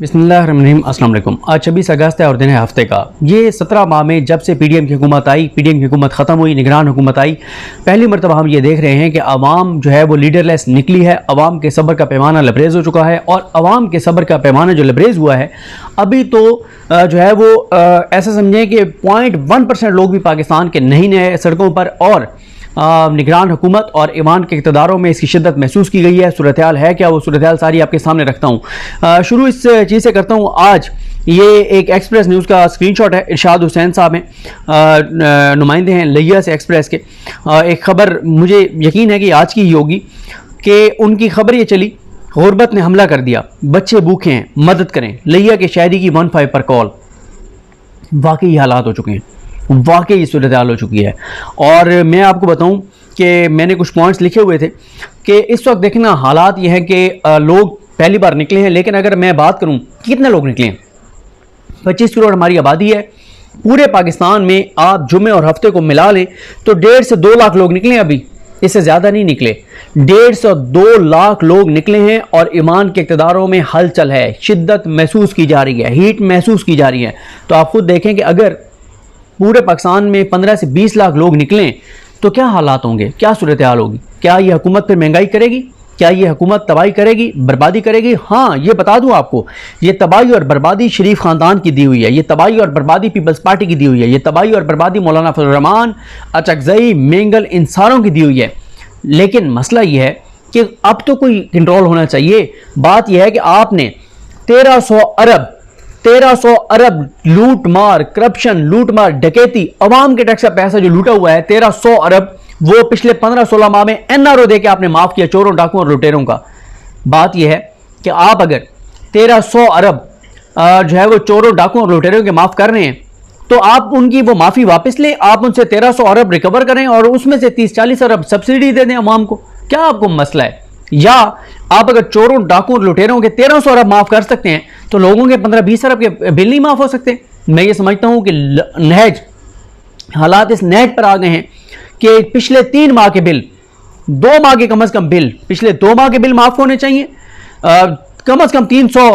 बिस्मिल्लाहिर्रहमानिर्रहीम। अस्सलाम वालेकुम। आज 26 अगस्त है और दिन है हफ्ते का। ये 17 माह में जब से पीडीएम की हुकूमत आई, पीडीएम की हुकूमत ख़त्म हुई, निगरान हुकूमत आई, पहली मरतबा हम ये देख रहे हैं कि अवाम जो है वो लीडरलेस निकली है। अवाम के सब्र का पैमाना लबरेज़ हो चुका है और अवाम के सब्र का पैमाना जो लबरेज़ हुआ है अभी तो जो है वो ऐसा समझें कि 0.1% लोग भी पाकिस्तान के नहीं हैं सड़कों पर, और निगरान हुकूमत और ईवान के इक़्तिदारों में इसकी शिद्दत महसूस की गई है। सूरत हाल है क्या, वो सूरत हाल सारी आपके सामने रखता हूँ। शुरू इस चीज़ से करता हूँ। आज ये एक एक्सप्रेस न्यूज़ का स्क्रीनशॉट है। इरशाद हुसैन साहब हैं, नुमाइंदे हैं लिया से एक्सप्रेस के। एक ख़बर मुझे यकीन है कि आज की ही होगी कि उनकी खबर ये चली, गुरबत ने हमला कर दिया, बच्चे भूखे हैं, मदद करें। लिया के शायरी की 15 पर कॉल। वाकई हालात हो चुके हैं, वाकई सूरत हाल हो चुकी है। और मैं आपको बताऊं कि मैंने कुछ पॉइंट्स लिखे हुए थे कि इस वक्त देखना हालात ये हैं कि लोग पहली बार निकले हैं, लेकिन अगर मैं बात करूं कितने लोग निकले हैं, 25 करोड़ हमारी आबादी है। पूरे पाकिस्तान में आप जुमे और हफ्ते को मिला लें तो 1.5 से 2 लाख लोग निकले, अभी इससे ज़्यादा नहीं निकले। 1.5 से 2 लाख लोग निकले हैं और ईमान के इक़्तिदारों में हलचल है, शिद्दत महसूस की जा रही है, हीट महसूस की जा रही है। तो आप खुद देखें कि अगर पूरे पाकिस्तान में 15 से 20 लाख लोग निकलें तो क्या हालात होंगे, क्या सूरत हाल होगी। क्या ये हुकूमत फिर महंगाई करेगी, क्या ये हुकूमत तबाही करेगी, बर्बादी करेगी। हाँ, ये बता दूं आपको, ये तबाही और बर्बादी शरीफ ख़ानदान की दी हुई है, ये तबाही और बर्बादी पीपल्स पार्टी की दी हुई है, ये तबाही और बर्बादी मौलाना फजल रहमान, अचकज़ई, मेंगल, इन सारों की दी हुई है। लेकिन मसला ये है कि अब तो कोई कंट्रोल होना चाहिए। बात यह है कि आपने 1300 अरब लूट मार, करप्शन, लूट मार, डकैती, अवाम के टैक्स का पैसा जो लूटा हुआ है 1300 अरब, वो पिछले 15-16 माह में एनआरओ दे के आपने माफ किया, चोरों, डाकुओं और लुटेरों का। बात यह है कि आप अगर 1300 अरब जो है वो चोरों, डाकुओं और लुटेरों के माफ कर रहे हैं तो आप उनकी वो माफी वापस लें, आप उनसे 1300 अरब रिकवर करें और उसमें से 30-40 अरब सब्सिडी दे दें अवाम को। क्या आपको मसला है? या आप अगर चोरों, डाकुओं और लुटेरों के 1300 अरब माफ कर सकते हैं तो लोगों के 15-20 अरब के बिल नहीं माफ हो सकते? मैं ये समझता हूं कि नहज हालात इस नहज पर आ गए हैं कि पिछले 3 माह के बिल, 2 माह के कम से कम बिल, पिछले 2 माह के बिल माफ होने चाहिए। कम से कम 300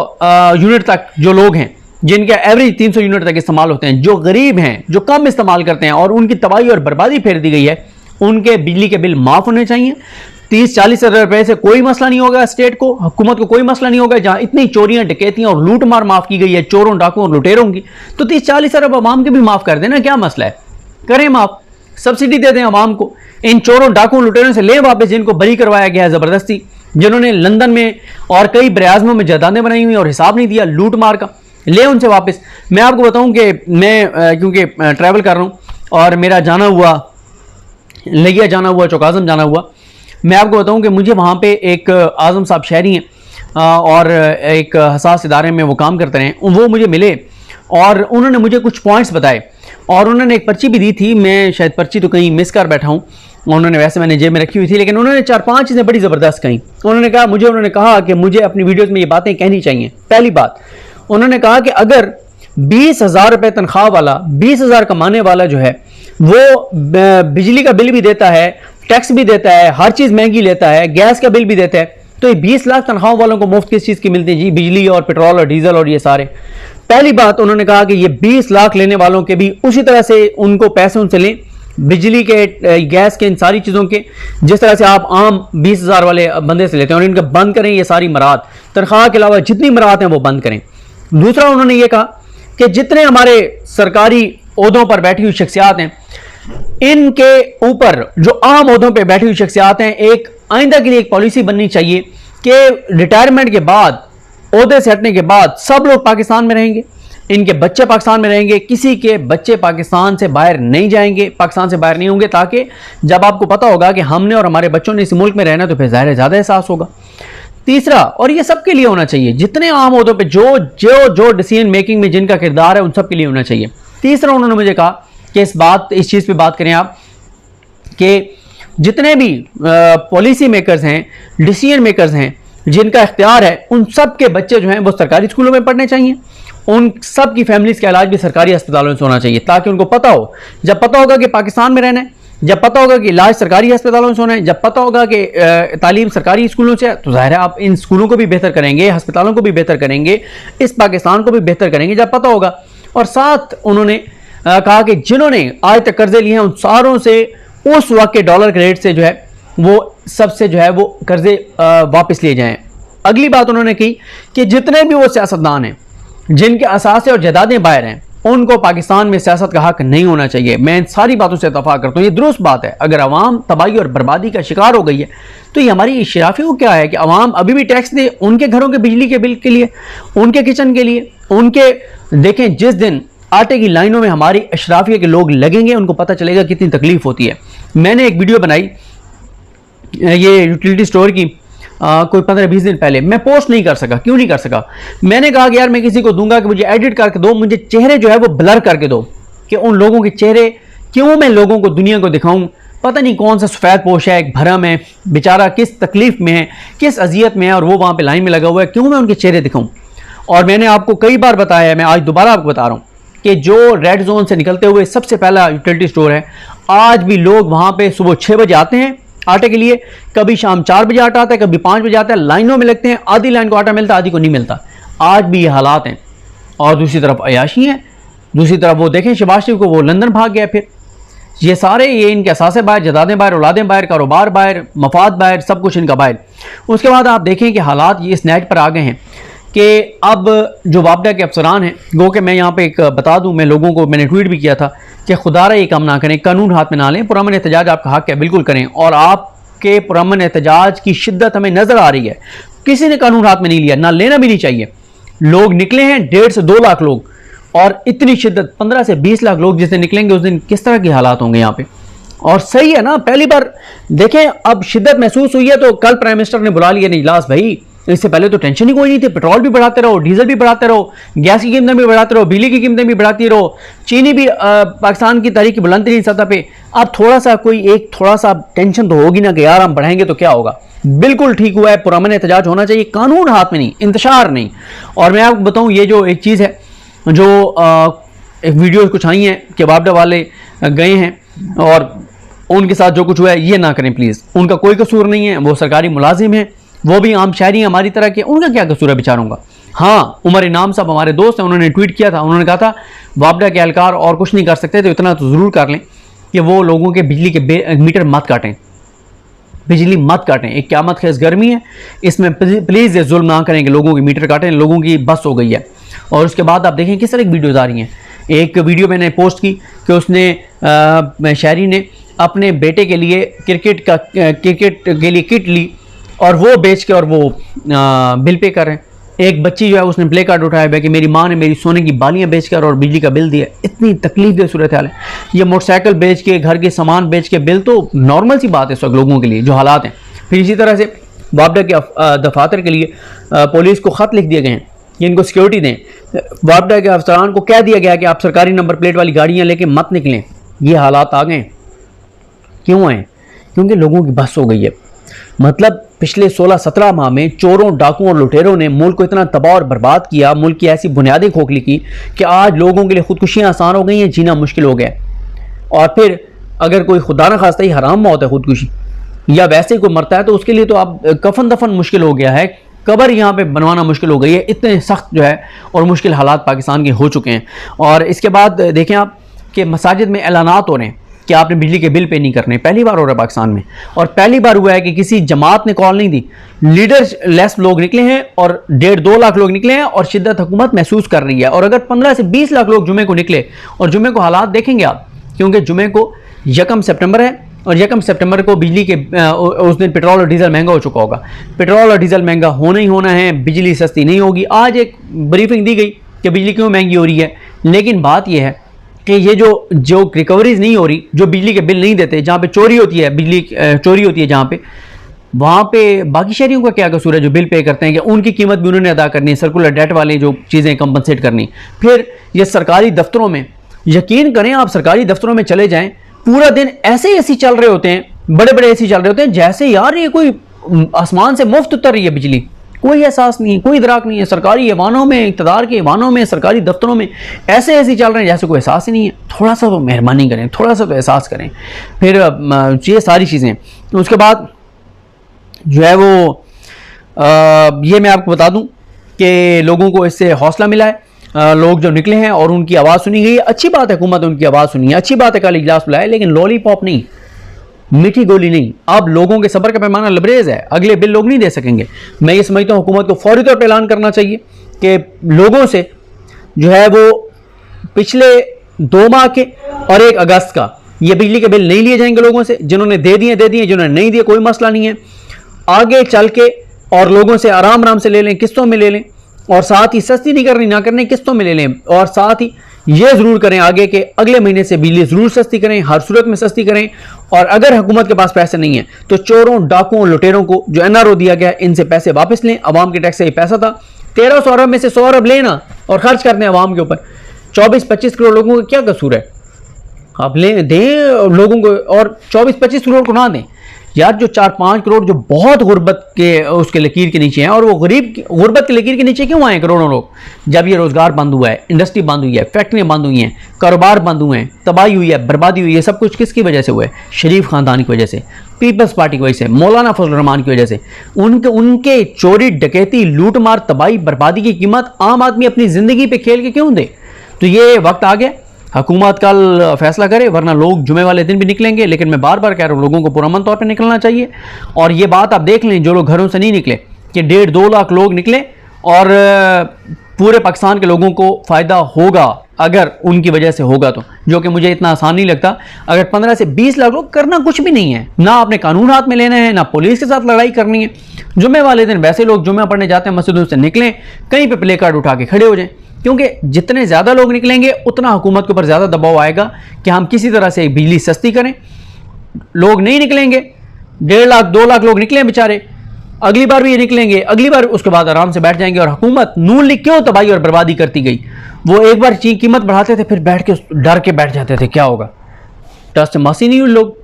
यूनिट तक जो लोग हैं जिनके एवरेज 300 यूनिट तक इस्तेमाल होते हैं, जो गरीब हैं, जो कम इस्तेमाल करते हैं और उनकी तबाही और बर्बादी फेर दी गई है, उनके बिजली के बिल माफ होने चाहिए। 30-40 हज़ार रुपए से कोई मसला नहीं होगा, स्टेट को, हुकूमत को कोई मसला नहीं होगा। जहां इतनी चोरियां, डकैतियां और लूट मार माफ की गई है चोरों, डाकुओं और लुटेरों की, तो 30-40 अरब अवाम के भी माफ कर देना, क्या मसला है? करें माफ, सब्सिडी दे दें अवाम को। इन चोरों, डाकुओं, लुटेरों से लें वापस जिनको बरी करवाया गया है जबरदस्ती, जिन्होंने लंदन में और कई बराज़मों में जायदादें बनाई हुई और हिसाब नहीं दिया लूट मार का, ले उनसे वापस। मैं आपको बताऊं कि मैं क्योंकि ट्रैवल कर रहा हूं और मेरा जाना हुआ लिया, जाना हुआ चौकाज़म, जाना हुआ, मैं आपको बताऊं कि मुझे वहाँ पे एक आज़म साहब शहरी हैं और एक हसास इदारे में वो काम करते हैं, वो मुझे मिले और उन्होंने मुझे कुछ पॉइंट्स बताए और उन्होंने एक पर्ची भी दी थी। मैं शायद पर्ची तो कहीं मिस कर बैठा हूँ, उन्होंने वैसे मैंने जेब में रखी हुई थी, लेकिन उन्होंने 4-5 चीज़ें बड़ी ज़बरदस्त कहीं। उन्होंने कहा कि मुझे अपनी वीडियोज़ में ये बातें कहनी चाहिए। पहली बात, उन्होंने कहा कि अगर 20,000 रुपये तनख्वाह वाला, 20,000 कमाने वाला जो है वो बिजली का बिल भी देता है, टैक्स भी देता है, हर चीज़ महंगी लेता है, गैस का बिल भी देता है, तो ये 20 लाख तनख्वाह वालों को मुफ्त किस चीज़ की मिलती है जी? बिजली और पेट्रोल और डीजल और ये सारे। पहली बात, उन्होंने कहा कि ये 20 लाख लेने वालों के भी उसी तरह से उनको पैसे उनसे लें, बिजली के, गैस के, इन सारी चीज़ों के, जिस तरह से आप आम 20,000 वाले बंदे से लेते हैं, और इनका बंद करें ये सारी मराहत, तनख्वाह के अलावा जितनी मराहत हैं वो बंद करें। दूसरा, उन्होंने ये कहा कि जितने हमारे सरकारी ओहदों पर बैठी हुई शख्सियात हैं, इनके ऊपर जो आम ओहदों पे बैठी हुई शख्सियात हैं, एक आइंदा के लिए एक पॉलिसी बननी चाहिए कि रिटायरमेंट के बाद, ओहदे से हटने के बाद सब लोग पाकिस्तान में रहेंगे, इनके बच्चे पाकिस्तान में रहेंगे, किसी के बच्चे पाकिस्तान से बाहर नहीं जाएंगे, पाकिस्तान से बाहर नहीं होंगे, ताकि जब आपको पता होगा कि हमने और हमारे बच्चों ने इस मुल्क में रहना, तो फिर ज़ाहिर ज़्यादा एहसास होगा। तीसरा, और ये सबके लिए होना चाहिए, जितने आम ओहदों पे जो डिसीजन मेकिंग में जिनका किरदार है, उन सब के लिए होना चाहिए। तीसरा, उन्होंने मुझे कहा कि इस चीज़ पे बात करें आप कि जितने भी पॉलिसी मेकर्स हैं, डिसीजन मेकर्स हैं, जिनका इख्तियार है, उन सब के बच्चे जो हैं वो सरकारी स्कूलों में पढ़ने चाहिए, उन सब की फैमिलीज़ का इलाज भी सरकारी अस्पतालों से होना चाहिए, ताकि उनको पता हो, जब पता होगा कि पाकिस्तान में रहना है जब पता होगा कि इलाज सरकारी अस्पतालों से होना है, जब पता होगा कि तालीम सरकारी स्कूलों से है, तो जाहिर है आप इन स्कूलों को भी बेहतर करेंगे, अस्पतालों को भी बेहतर करेंगे, इस पाकिस्तान को भी बेहतर करेंगे जब पता होगा। और साथ उन्होंने कहा कि जिन्होंने आज तक कर्जे लिए हैं उन सारों से उस वक्त के डॉलर के रेट से जो है वो सबसे जो है वो कर्जे वापस लिए जाएं। अगली बात उन्होंने की कि जितने भी वो सियासतदान हैं जिनके असासे और जायदादें बाहर हैं उनको पाकिस्तान में सियासत का हक नहीं होना चाहिए। मैं इन सारी बातों से इत्तफाक करता हूँ, ये दुरुस्त बात है। अगर अवाम तबाही और बर्बादी का शिकार हो गई है तो ये हमारी इशराफी को क्या है कि अवाम अभी भी टैक्स दे उनके घरों के बिजली के बिल के लिए, उनके किचन के लिए, उनके देखें जिस दिन आटे की लाइनों में हमारी अशराफिया के लोग लगेंगे उनको पता चलेगा कितनी तकलीफ होती है। मैंने एक वीडियो बनाई ये यूटिलिटी स्टोर की कोई 15-20 दिन पहले, मैं पोस्ट नहीं कर सका। क्यों नहीं कर सका? मैंने कहा कि यार मैं किसी को दूंगा कि मुझे एडिट करके दो, मुझे चेहरे जो है वो ब्लर करके दो कि उन लोगों के चेहरे क्यों मैं लोगों को दुनिया को दिखाऊं। पता नहीं कौन सा सफ़ेद पोश है, एक भरम है, बेचारा किस तकलीफ में है, किस अजियत में है और वो वहाँ पर लाइन में लगा हुआ है, क्यों मैं उनके चेहरे दिखाऊँ। और मैंने आपको कई बार बताया है, मैं आज दोबारा आपको बता रहा हूँ कि जो रेड जोन से निकलते हुए सबसे पहला यूटिलिटी स्टोर है, आज भी लोग वहाँ पे सुबह 6 बजे आते हैं आटे के लिए, कभी शाम 4 बजे आटा आता है, कभी 5 बजे आता है, लाइनों में लगते हैं, आधी लाइन को आटा मिलता है, आधी को नहीं मिलता। आज भी ये हालात हैं। और दूसरी तरफ अयाशी है, दूसरी तरफ वो देखें शहबाज शरीफ को, वो लंदन भाग गया। फिर ये सारे ये इनके असासे बाहर, जदादें बाहर, औलादें बाहर, कारोबार बाहर, मफाद बाहर, सब कुछ इनका बाहर। उसके बाद आप देखें कि हालात ये इस नेट पर आ गए हैं कि अब जो वापडा के अफसरान हैं, गो कि मैं यहाँ पे एक बता दूँ, मैं लोगों को मैंने ट्वीट भी किया था कि खुदारा ये काम ना करें, कानून हाथ में ना लें, पुरअमन एहतजाज आपका हक है, बिल्कुल करें। और आपके पुरअमन एहतजाज की शिद्दत हमें नज़र आ रही है, किसी ने कानून हाथ में नहीं लिया, ना लेना भी नहीं चाहिए। लोग निकले हैं 1.5 से 2 लाख लोग, और इतनी शिद्दत 15 से 20 लाख लोग जिस दिन निकलेंगे उस दिन किस तरह के हालात होंगे यहाँ पे। और सही है ना, पहली बार देखें अब शिद्दत महसूस हुई है तो कल प्राइम मिनिस्टर ने बुला लिया इजलास। भाई इससे पहले तो टेंशन ही कोई नहीं थी, पेट्रोल भी बढ़ाते रहो, डीजल भी बढ़ाते रहो, गैस की कीमतें भी बढ़ाते रहो, बिजली की कीमतें भी बढ़ाती रहो, चीनी भी पाकिस्तान की तारीख की बुलंदतरीन सतह पे। अब थोड़ा सा कोई एक थोड़ा सा टेंशन तो होगी ना कि यार हम बढ़ाएंगे तो क्या होगा। बिल्कुल ठीक हुआ है, पुरअमन एहतजाज होना चाहिए, कानून हाथ में नहीं, इंतशार नहीं। और मैं आपको बताऊं, ये जो एक चीज़ है, जो एक वीडियो कुछ आई हैं कि वापडा वाले गए हैं और उनके साथ जो कुछ हुआ है, ये ना करें प्लीज़। उनका कोई कसूर नहीं है, वो सरकारी मुलाजिम है, वो भी आम शहरी हैं हमारी तरह के, उनका क्या कसूर है बेचारों का। हाँ, उमर इनाम साहब हमारे दोस्त हैं, उन्होंने ट्वीट किया था, उन्होंने कहा था वापडा के एहलकार और कुछ नहीं कर सकते तो इतना तो ज़रूर कर लें कि वो लोगों के बिजली के मीटर मत काटें, बिजली मत काटें। एक क़यामत खेज़ गर्मी है, इसमें प्लीज़ ये जुल्म ना करें कि लोगों की मीटर काटें, लोगों की बस हो गई है। और उसके बाद आप देखें किस तरह की वीडियोज़ आ रही हैं। एक वीडियो मैंने पोस्ट की कि उसने शहरी ने अपने बेटे के लिए क्रिकेट के लिए किट ली और वो बेच के और वो बिल पे कर रहे हैं। एक बच्ची जो है उसने प्ले कार्ड उठाया है कि मेरी माँ ने मेरी सोने की बालियाँ बेच कर और बिजली का बिल दिया। इतनी तकलीफ सूरत हाल है। ये मोटरसाइकिल बेच के, घर के सामान बेच के बिल तो नॉर्मल सी बात है सब लोगों के लिए जो हालात हैं। फिर इसी तरह से वापडा के दफातर के लिए पुलिस को ख़त लिख दिए गए हैं कि इनको सिक्योरिटी दें। वापडा के अफसरान को कह दिया गया कि आप सरकारी नंबर प्लेट वाली गाड़ियाँ लेके मत निकलें। ये हालात आ गए। क्यों आए? क्योंकि लोगों की बस हो गई है। मतलब पिछले 16-17 माह में चोरों, डाकुओं और लुटेरों ने मुल्क को इतना तबाह और बर्बाद किया, मुल्क की ऐसी बुनियादी खोखली की कि आज लोगों के लिए खुदकुशियाँ आसान हो गई हैं, जीना मुश्किल हो गया। और फिर अगर कोई खुदा न खास्ता ही हराम मौत है खुदकुशी या वैसे ही कोई मरता है तो उसके लिए तो अब कफन दफन मुश्किल हो गया है, कबर यहाँ पे बनवाना मुश्किल हो गई है। इतने सख्त जो है और मुश्किल हालात पाकिस्तान के हो चुके हैं। और इसके बाद देखें आप कि मसाजिद में ऐलानात हो रहे हैं कि आपने बिजली के बिल पे नहीं करने। पहली बार हो रहा है पाकिस्तान में, और पहली बार हुआ है कि किसी जमात ने कॉल नहीं दी, लीडर लेस लोग निकले हैं और 1.5-2 लाख लोग निकले हैं और शिद्दत हुकूमत महसूस कर रही है। और अगर 15 से 20 लाख लोग जुमे को निकले, और जुमे को हालात देखेंगे आप, क्योंकि जुमे को 1 सितंबर है और 1 सितंबर को बिजली के उस दिन पेट्रोल और डीजल महंगा हो चुका होगा। पेट्रोल और डीजल महंगा होना ही होना है, बिजली सस्ती नहीं होगी। आज एक ब्रीफिंग दी गई कि बिजली क्यों महंगी हो रही है, लेकिन बात यह है कि ये जो रिकवरीज नहीं हो रही, जो बिजली के बिल नहीं देते, जहाँ पे चोरी होती है, बिजली चोरी होती है जहाँ पे, वहाँ पे बाकी शहरियों का क्या कसूर है जो बिल पे करते हैं कि उनकी कीमत भी उन्होंने अदा करनी है, सर्कुलर डेट वाली जो चीज़ें कंपनसेट करनी। फिर ये सरकारी दफ्तरों में, यकीन करें आप सरकारी दफ्तरों में चले जाएँ, पूरा दिन ऐसे एसी चल रहे होते हैं, बड़े बड़े एसी चल रहे होते हैं, जैसे यार ये कोई आसमान से मुफ्त उतर रही है बिजली। कोई एहसास नहीं है, कोई इदराक नहीं है। सरकारी ऐवानों में, इक़्तिदार के ऐवानों में, सरकारी दफ्तरों में ऐसे चल रहे हैं जैसे कोई एहसास ही नहीं है। थोड़ा सा तो मेहरबानी करें, थोड़ा सा तो एहसास करें। फिर ये सारी चीज़ें, उसके बाद जो है वो ये मैं आपको बता दूं कि लोगों को इससे हौसला मिला है। लोग जो निकले हैं और उनकी आवाज़ सुनी गई है, अच्छी बात है, हुकूमत उनकी आवाज़ सुनी है, अच्छी बात है, कल इजलास बुलाया, लेकिन लॉलीपॉप नहीं, मीठी गोली नहीं। अब लोगों के सब्र का पैमाना लबरेज है, अगले बिल लोग नहीं दे सकेंगे। मैं ये समझता हूँ हुकूमत को फौरी तौर पर ऐलान करना चाहिए कि लोगों से जो है वो पिछले 2 माह के और 1 अगस्त का ये बिजली के बिल नहीं लिए जाएंगे लोगों से। जिन्होंने दे दिए, जिन्होंने नहीं दिए कोई मसला नहीं है, आगे चल के और लोगों से आराम से ले लें, किस्तों में ले लें, और साथ ही सस्ती नहीं करनी, ना करने, किस्तों में ले लें, और साथ ही ये ज़रूर करें आगे के अगले महीने से बिजली ज़रूर सस्ती करें, हर सूरत में सस्ती करें। और अगर हुकूमत के पास पैसे नहीं है तो चोरों, डाकुओं, लुटेरों को जो NRO दिया गया है, इनसे पैसे वापस लें। अवाम के टैक्स से ये पैसा था, 1300 अरब में से 100 अरब लेना और खर्च करते हैं अवाम के ऊपर। 24-25 करोड़ लोगों का क्या कसूर है? आप लें, दें लोगों को, और 24-25 करोड़ को ना दें यार। जो 4-5 करोड़ जो बहुत गुर्बत के उसके लकीर के नीचे हैं, और वो गरीब गुर्बत के लकीर के नीचे क्यों आए करोड़ों लोग? जब ये रोज़गार बंद हुआ है, इंडस्ट्री बंद हुई है, फैक्ट्रियाँ बंद हुई हैं, कारोबार बंद हुए हैं, तबाही हुई है, बर्बादी हुई है, सब कुछ किसकी वजह से हुआ है? शरीफ ख़ानदान की वजह से, पीपल्स पार्टी की वजह से, मौलाना फजल रहमान की वजह से। उनके चोरी, डकैती, लूट मार, तबाही, बर्बादी की कीमत आम आदमी अपनी ज़िंदगी पे खेल के क्यों दे? तो ये वक्त आ गया, हुकूमत कल फैसला करे, वरना लोग जुमे वाले दिन भी निकलेंगे। लेकिन मैं बार बार कह रहा हूँ, लोगों को पुरअमन तौर पे निकलना चाहिए। और ये बात आप देख लें, जो लोग घरों से नहीं निकले, कि 1.5-2 लाख लोग निकले, और पूरे पाकिस्तान के लोगों को फ़ायदा होगा अगर उनकी वजह से होगा तो, जो कि मुझे इतना आसान नहीं लगता। अगर 15 से 20 लाख लोग, करना कुछ भी नहीं है, ना आपने कानून हाथ में लेना है, ना पुलिस के साथ लड़ाई करनी है। जुमे वाले दिन वैसे लोग जुमे पढ़ने जाते हैं, मस्जिदों से निकलें, कहीं पे प्ले कार्ड उठा के खड़े हो जाएं, क्योंकि जितने ज़्यादा लोग निकलेंगे उतना हुकूमत के ऊपर ज़्यादा दबाव आएगा कि हम किसी तरह से बिजली सस्ती करें। लोग नहीं निकलेंगे, 1.5 लाख 2 लाख लोग निकले बेचारे, अगली बार भी ये निकलेंगे, अगली बार उसके बाद आराम से बैठ जाएंगे। और हुकूमत नून लीग क्यों तबाही और बर्बादी करती गई? वो एक बार कीमत बढ़ाते थे, फिर बैठ के डर के बैठ जाते थे, क्या होगा? टस्ट मासी नहीं हुए लोग।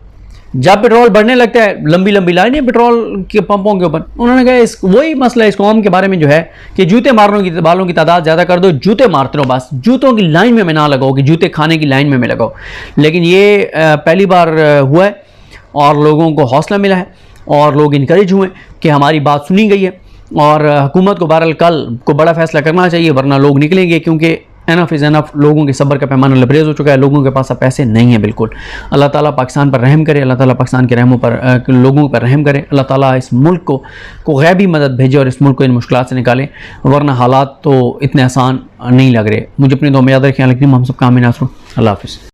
जब पेट्रोल बढ़ने लगता है, लंबी लंबी लाइनें पेट्रोल के पंपों के ऊपर। उन्होंने कहा वही मसला इस कौम के बारे में जो है कि जूते मारने वालों की तादाद ज़्यादा कर दो, जूते मारते रहो, बस जूतों की लाइन में मैं ना लगाओ, कि जूते खाने की लाइन में मैं लगाओ। लेकिन ये पहली बार हुआ है और लोगों को हौसला मिला है और लोग इनकरेज हुए कि हमारी बात सुनी गई है। और हुकूमत को बहरहाल कल को बड़ा फैसला करना चाहिए, वरना लोग निकलेंगे, क्योंकि एनफ इज़ एनफ, लोगों के सब्र का पैमाना लबरेज हो चुका है, लोगों के पास अब पैसे नहीं है बिल्कुल। अल्लाह ताला पाकिस्तान पर रहम करे, अल्लाह ताला पाकिस्तान के रहमों पर लोगों पर रहम करे, अल्लाह ताला इस मुल्क को गैबी मदद भेजे और इस मुल्क को इन मुश्किलात से निकाले, वरना हालात तो इतने आसान नहीं लग रहे। मुझे अपनी दुआ में याद रखें, लेकिन हम सब काम में नासरूं। अल्लाह हाफ़िज़।